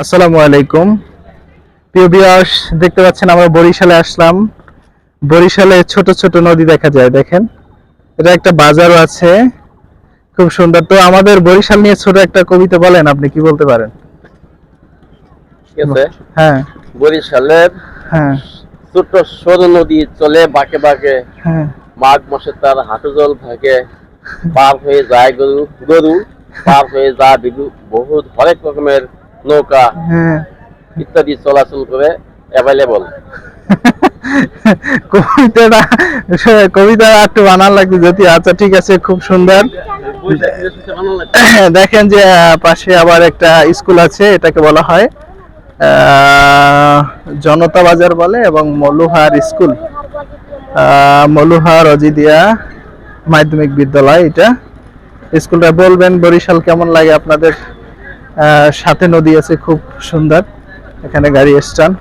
আসসালামু আলাইকুম প্রিয় ভিউয়ার্স, দেখতে পাচ্ছেন আমরা বরিশালে আসলাম। বরিশালে ছোট ছোট নদী দেখা যায়, দেখেন। এটা একটা বাজারও আছে, খুব সুন্দর। তো আমাদের বরিশাল নিয়ে ছোট একটা কবিতা বলেন, আপনি কি বলতে পারেন? ঠিক আছে। হ্যাঁ বরিশালের হ্যাঁ ছোট সরু নদী চলে বাঁকে বাঁকে, হ্যাঁ মাঘ মাসে তার হাঁটু জল থাকে, পার হয়ে যায় গরু গরু, পার হয়ে যায় বিদু, বহু হরেক রকমের নৌকা হ্যাঁ ইত্যাদি চলাচল করে অ্যাভেলেবল। কবিতাটা কবিতা একটু বানান লাগবে যদি। আচ্ছা ঠিক আছে, খুব সুন্দর। দেখেন যে পাশে আবার একটা স্কুল আছে, এটাকে বলা হয় জনতা বাজার বলে, এবং মলুহার স্কুল, মলুহার অজিদিয়া মাধ্যমিক বিদ্যালয়। এটা স্কুলটা বলবেন বরিশাল কেমন লাগে আপনাদের? সাথে নদী আছে, খুব সুন্দর। এখানে গাড়ি স্ট্যান্ড।